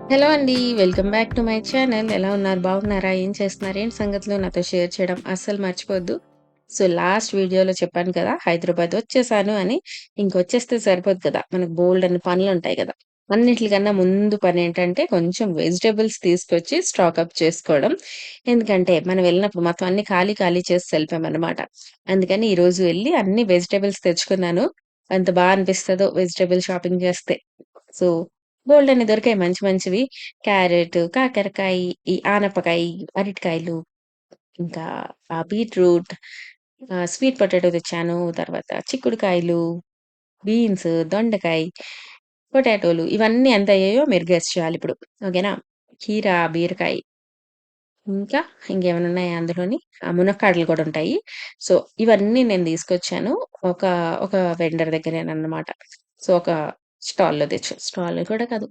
Hello అండి. Welcome back to my channel. ఎలా ఉన్నారు? బాగున్నారా? ఏం చేస్తున్నారు? ఏంటి సంగతులు? నాతో షేర్ చేయడం అస్సలు మర్చిపోవద్దు. సో, లాస్ట్ వీడియోలో చెప్పాను కదా! హైదరాబాద్ వచ్చేసాను అని. ఇంకొచ్చేస్తే సరిపోదు కదా! మనకు బోలెడన్ని పనులుంటాయి గదా! అన్నిట్లికన్నా ముందు పనేంటంటే కొంచెం వెజిటబుల్స్ తీసుకొచ్చి స్టాక్ అప్ చేసుకోవడం. ఎందుకంటే మనం వెళ్ళినప్పుడు మొత్తం అన్నీ ఖాళీ ఖాళీ చేసేసి ఎళ్ళిపోయామనమాట. అందుకని ఈరోజు వెళ్లి అన్ని వెజిటబుల్స్ తెచ్చుకున్నాను. ఎంత అనిపిస్తదో వెజిటబుల్ షాపింగ్ చేస్తే. సో బోలెడన్ని దొరికాయి మంచి మంచివి. క్యారెట్, కాకరకాయి, ఈ ఆనపకాయి, అరటికాయలు, ఇంకా బీట్రూట్, స్వీట్ పొటాటో తెచ్చాను. తర్వాత చిక్కుడుకాయలు, బీన్స్, దొండకాయ, పొటాటోలు ఇవన్నీ ఎంతయ్యాయో మీరు గెస్ చేయాలిప్పుడు. ఓకేనా? కీర, బీరకాయ ఇంకా ఇంకేమైనా ఉన్నాయా అందులోని? మునక్కాడలు కూడా ఉంటాయి. సో, ఇవన్నీ నేను తీసుకొచ్చాను. ఒక, ఒక వెండర్ దగ్గరేనన్నమాట. సో, ఒక స్టాల్‌లో కూడా కాదు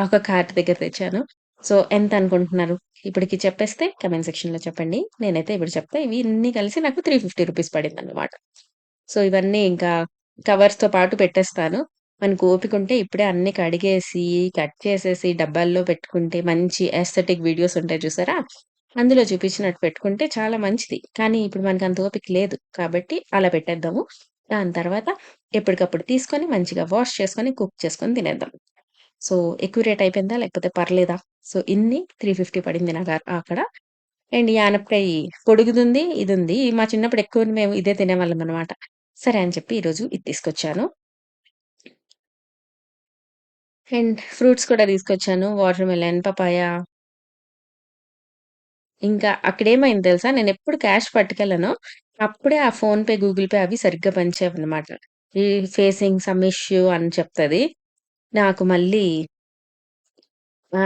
ఒక కార్ట్ దగ్గర తెచ్చాను. సో, ఎంతనుకుంటున్నారు? ఇప్పటికి చెప్పేస్తే కామెంట్ సెక్షన్‌లో చెప్పండి. నేనైతే ఇప్పుడు చెప్తా. ఇవి ఇన్ని కలిసి నాకు రూ. 350 పడిందన్నమాట. సో, ఇవన్నీ ఇంకా కవర్స్‌తో పాటు పెట్టేస్తాను. మనకు ఓపికుంటే ఇప్పుడే అన్నీ కడిగేసి, కట్ చేసేసి డబ్బాల్లో పెట్టుకుంటే మంచి ఎస్థెటిక్ వీడియోస్ ఉంటాయి చూసారా? అందులో చూపించినట్టు పెట్టుకుంటే చాలా మంచిది. కానీ ఇప్పుడు మనకంత ఓపిక లేదు. కాబట్టి అలా పెట్టేద్దాము. దాని తర్వాత ఎప్పటికప్పుడు తీసుకొని మంచిగా వాష్ చేసుకొని, కుక్ చేసుకొని తినేద్దాం. సో, ఎక్కువ రేట్ అయిపోయిందా? లేకపోతే పర్లేదా? సో, ఇన్ని 350 పడింది నాకు అక్కడ. అండ్ ఈ ఆనపకాయి పొడుగుదుంది, ఇదుంది. మా చిన్నప్పుడు ఎక్కువ మేము ఇదే తినేవాళ్ళమనమాట. సరే అని చెప్పి ఈరోజు ఇది తీసుకొచ్చాను. అండ్ ఫ్రూట్స్ కూడా తీసుకొచ్చాను. వాటర్ మిలన్, పపాయ ఇంకా అక్కడేమైంది తెలుసా? నేనెప్పుడు క్యాష్ పట్టుకెళ్ళనో, అప్పుడే ఆ ఫోన్‌పే, గూగుల్ పే అవి సరిగ్గా పనిచేయవనమాట. ఈ ఫేసింగ్ సమ్ ఇష్యూ అని చెప్తది. నాకు మళ్ళీ ఆ!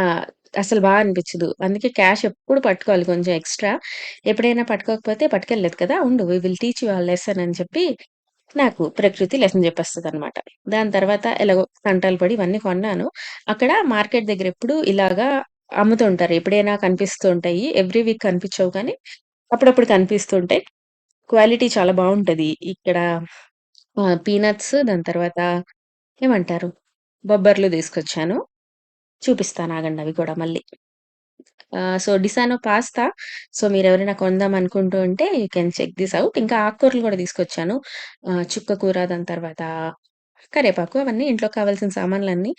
అసలు అనిపిచ్చదు. అందుకే క్యాష్ ఎప్పుడు పట్టుకోవాలి కొంచెం ఎక్స్‌ట్రా. ఎప్పుడైనా పట్టుకోకపోతే పట్టుకెళ్ళలేదు కదా! ఉండు వి విల్ టీచ్ యూ ఆ లెసన్ అని చెప్పి నాకు ప్రకృతి లెసన్ చెప్పేస్తదనమాట. దాని తర్వాత ఎలాగో తంటాలు పడి ఇవన్నీ కొన్నాను. అక్కడ మార్కెట్ దగ్గర ఎప్పుడు ఇలాగా అమ్ముతుంటారు. ఎప్పుడైనా కనిపిస్తూ ఉంటాయి. ఎవ్రీ వీక్ కనిపించవు కానీ అప్పుడప్పుడు కనిపిస్తుంటాయి. క్వాలిటీ చాలా బావుంటది. ఇక్కడ పీనట్స్ దాని తర్వాత ఏమంటారు? బొబ్బర్లు తీసుకొచ్చాను. చూపిస్తాను ఆగండి అవి కూడా మళ్ళీ. So, Disano pasta. సో, మీరెవరైనా కొందాం అనుకుంటూ ఉంటే you can check this out. ఇంకా ఆకుకూరలు గూడా తీసుకొచ్చాను. చుక్క కూర, దాని తర్వాత కరివేపాకు అవన్నీ ఇంట్లో కావాల్సిన సామాన్లన్నీ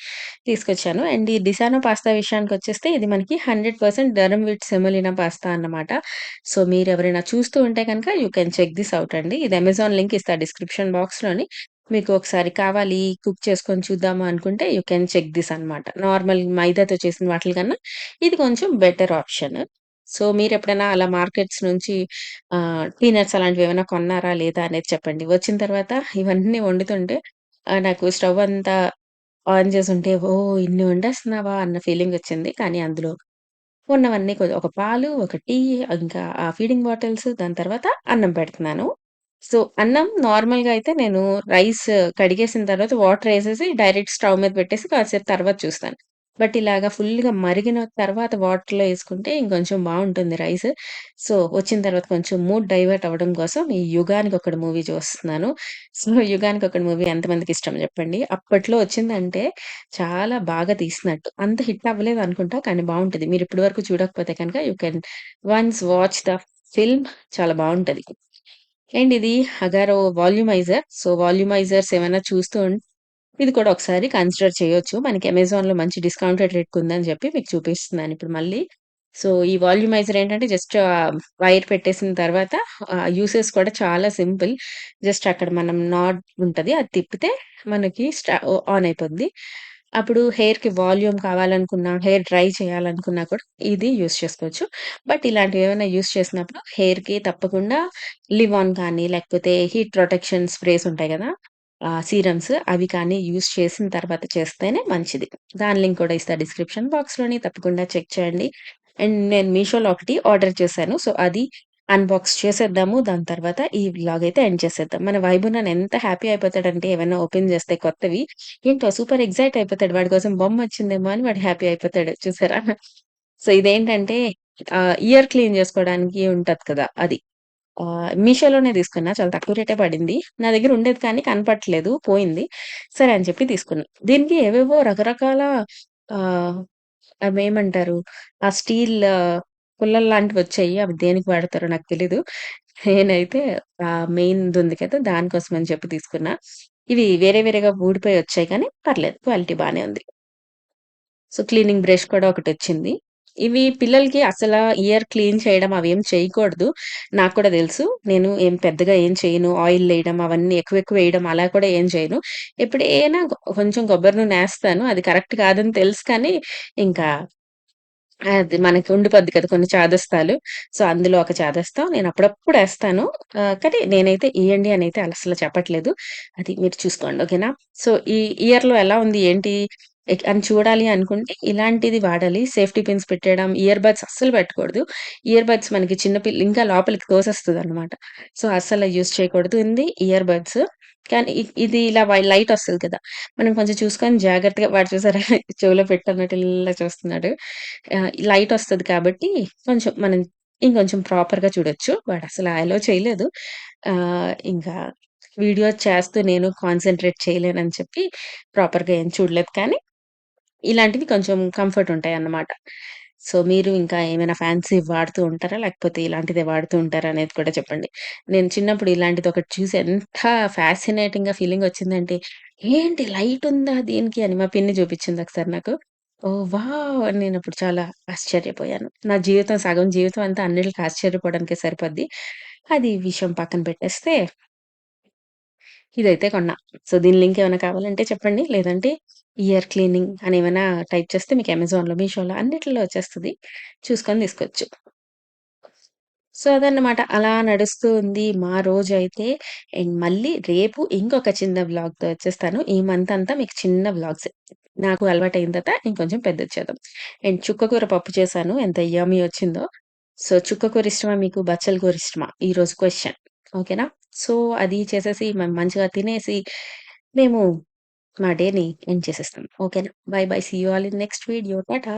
తీసుకొచ్చాను. అండ్ ఈ డిసానో పాస్తా విషయానికొచ్చేస్తే ఇది మనకి 100% డరమ్ వీట్ సెమోలినా పాస్తా అన్నమాట. సో, మీరెవరైనా చూస్తూ ఉంటే గనక you can check this out అండి. ఇది అమెజాన్ లింక్ ఇస్తా డిస్క్రిప్షన్ బాక్స్‌లోని. మీకు ఒకసారి కావాలి కుక్ చేసుకొని చూద్దాము అనుకుంటే యూ కెన్ చెక్ థిస్ అనమాట. నార్మల్ మైదాతో చేసిన వాటిల కన్నా ఇది కొంచెం బెటర్ ఆప్షన్. సో, మీరెప్పుడైనా అలా మార్కెట్స్ నుంచి పీనట్స్ అలాంటివేమైనా కొన్నారా? లేదా? అనేది చెప్పండి. వచ్చిన తర్వాత ఇవన్నీ వండుతుంటే నాకు స్టవ్ అంతా ఆన్ చేసుంటే, ఓహ్! ఇన్ని వండేస్తున్నావా? అన్న ఫీలింగొచ్చింది. కానీ అందులో ఉన్నవన్నీ ఒక పాలు, ఒక టీ, ఇంకా ఆ ఫీడింగ్ బాటిల్స్, దాని తర్వాత అన్నం పెడుతున్నాను. సో, అన్నం నార్మల్‌గా అయితే నేను రైస్ కడిగేసిన తర్వాత వాటరేసేసి డైరెక్ట్ స్టవ్ మీద పెట్టేసి కాసేపు తర్వాత చూస్తాను. బట్ ఇలాగా ఫుల్‌గా మరిగిన తర్వాత వాటర్‌లో యేసుకుంటే ఇంకొంచెం బావుంటుంది రైస్. సో, వచ్చిన తర్వాత కొంచెం మూడ్ డైవర్ట్ అవ్వడం కోసం ఈ 'యుగానికొకడు' మూవీ చూస్తున్నాను. సో, 'యుగానికొకడు' మూవీ ఎంతమందికిష్టం జెప్పండి? అప్పట్లో వచ్చిందంటే చాలా బాగా తీసినట్టు. అంత హిట్ అవ్వలేదనుకుంటా. కానీ బావుంటది. మీరిప్పటి వరకు చూడకపోతే కనుక you can once watch the film చాలా బావుంటది. అండ్ ఇది 'అగారో' వాల్యూమైజర్. సో, వాల్యూమైజర్స్ ఏమైనా చూస్తూ ఇది కూడా ఒకసారి కన్సిడర్ చేయొచ్చు. మనకి అమెజాన్‌లో మంచి డిస్కౌంటెడ్ రేట్‌కుందని చెప్పి మీకు చూపిస్తున్నానిప్పుడు మళ్ళీ. సో, ఈ వాల్యూమైజర్ ఏంటంటే జస్ట్ వైర్ పెట్టేసిన తర్వాత యూసేజ్ కూడా చాలా సింపుల్. జస్ట్ అక్కడ మనం నాడ్ ఉంటది. అది తిప్పితే మనకి ఆన్ అయిపోద్ది. అప్పుడు హెయిర్‌కి వాల్యూమ్ కావాలనుకున్నా, హెయిర్ డ్రై చేయాలనుకున్నా కూడా ఇది యూజ్ చేసుకోవచ్చు. బట్ ఇలాంటివేమైనా యూజ్ చేసినప్పుడు హెయిర్‌కి తప్పకుండా లివ్ ఆన్ కానీ, లేకపోతే హీట్ ప్రొటెక్షన్ స్ప్రేస్ ఉంటాయి గదా! సీరమ్స్ అవి కానీ యూజ్ చేసిన తర్వాత చేస్తేనే మంచిది. దాని లింక్ కూడా ఇస్తా డిస్క్రిప్షన్ బాక్స్‌లోని తప్పకుండా చెక్ చేయండి. అండ్ నేను మీషోలో ఒకటి ఆర్డర్ చేశాను. సో, అది అన్బాక్స్ చేసేద్దాము. దాని తర్వాత ఈ వ్లాగ్ అయితే ఎండ్ చేసేద్దాం. మన వైబునన్న ఎంత హ్యాపీ అయిపోతాడంటే ఏవన్నా ఓపెన్ చేస్తే కొత్తవి, ఏంటో సూపర్ ఎక్సైట్ అయిపోతాడు. వాడి కోసం బొమ్మొచ్చిందేమో అని వాడు హ్యాపీ అయిపోతాడు చూసారా? సో, ఇదేంటంటే ఇయర్ క్లీన్ చేసుకోవడానికి ఉంటది కదా! అది. మీషోలోనే తీసుకున్నా. చాలా తక్కువ రేటే పడింది. నా దగ్గర ఉండేది కానీ కనపట్లేదు. పోయింది. సరే అని చెప్పి తీసుకున్నా. దీనికి ఏవేవో రకరకాల ఆహ్, అవేమంటారు? ఆ స్టీల్ పుల్లల్లాంటివొచ్చాయి. అవి దేనికి వాడతారో నాకు తెలీదు. నేనైతే మెయిన్‌దుంది కదా! దానికోసమని చెప్పి తీసుకున్నా. ఇవి వేరే వేరేగా ఊడిపోయొచ్చాయి కానీ పర్లేదు. క్వాలిటీ బానే ఉంది. సో, క్లీనింగ్ బ్రష్ కూడా ఒకటొచ్చింది. ఇవి పిల్లలకి ఇయర్ క్లీన్ చేయడం అవేం చేయకూడదు. నాకు కూడా తెలుసు. నేను పెద్దగా ఏం చేయను. ఆయిలేయడం అవన్నీ ఎక్కువెక్కువేయడం అలా కూడా ఏం చేయను. ఎప్పుడైనా కొంచెం కొబ్బరి నూనేస్తాను. అది కరెక్ట్ కాదని తెలుసు కానీ, ఇంకా అది మనకి ఉండిపోద్ది కదా! కొన్ని చాదస్తాలు. సో, అందులో ఒక చాదస్తం నేను అప్పుడప్పుడేస్తాను. కానీ నేనైతే ఎయండి అనైతే అసలు చెప్పట్లేదు. అది మీరు చూసుకోండి. ఓకేనా? సో, ఈ ఇయర్‌లో ఎలా ఉంది? ఏంటి? అని చూడాలి అనుకుంటే ఇలాంటిది వాడాలి. సేఫ్టీ పిన్స్ పెట్టేయడం, ఇయర్ బడ్స్ అస్సలు పెట్టకూడదు. ఇయర్ బడ్స్ మనకి చిన్న ఇంకా లోపలికి తోసేస్తదనమాట. సో, అస్సలు యూజ్ చేయకూడదు. Ear buds. కానీ ఇది ఇలా లైటొస్తది కదా! మనం కొంచెం చూసుకొని జాగ్రత్తగా వాడు చూసారా చెవిలో పెట్టన్నట్టు ఇలా చూస్తున్నాడు. లైటొస్తది కాబట్టి కొంచెం మనం ఇంకొంచెం ప్రాపర్‌గా చూడొచ్చు. వాడసల అలో చేయలేదు. ఇంకా వీడియో చేస్తూ నేను కాన్సంట్రేట్ చేయలేనని చెప్పి ప్రాపర్‌గా ఏం చూడలేదు కానీ, ఇలాంటివి కొంచెం కంఫర్ట్ ఉంటాయన్నమాట. సో, మీరు ఇంకా ఏమైనా ఫ్యాన్సీవి వాడుతూ ఉంటారా? లేకపోతే ఇలాంటిదే వాడుతూ ఉంటారా అనేది కూడా చెప్పండి. నేను చిన్నప్పుడు ఇలాంటిదొకటి చూసి ఎంత ఫ్యాసినేటింగ్‌గా ఫీలింగొచ్చిందంటే, ఏంటి లైటుందా దీనికి అని మా పిన్ని చూపించింది ఒకసారి నాకు. ఓహ్! వావ్! అని నేనప్పుడు చాలా ఆశ్చర్యపోయాను. నా జీవితం సగం జీవితం అంతా అన్నిట్లికి ఆశ్చర్యపోవడానికే సరిపోద్ది. అది విషయం పక్కన పెట్టేస్తే ఇదైతే కొన్నా. సో, దీని లింక్ ఏమైనా కావాలంటే చెప్పండి. లేదంటే ఇయర్ క్లీనింగ్ అని ఏమైనా టైప్ చేస్తే మీకు అమెజాన్‌లో, మీషోలో అన్నిట్లో వచ్చేస్తది. చూసుకొని తీసుకోవచ్చు. సో, అదన్నమాట. అలా నడుస్తూ ఉంది మా రోజైతే. అండ్ మళ్ళీ రేపు ఇంకొక చిన్న వ్లాగ్‌తో వచ్చేస్తాను. ఈ మంత్ అంతా మీకు చిన్న వ్లాగ్సే. నాకు అలవాటయిన తర్వాత ఇంకొంచెం పెద్దది చేద్దాం. అండ్ చుక్కకూర పప్పు చేశాను. ఎంత యమ్మీ వచ్చిందో. సో, చుక్కకూర ఇష్టమా మీకు? బచ్చల కూర ఇష్టమా? ఈరోజు క్వెషన్. ఓకేనా? సో, అది చేసేసి మంచిగా తినేసి మేము మా డేని ఎండ్ చేసేస్తాం. ఓకేనా? Bye bye. See you all in next video. Tata.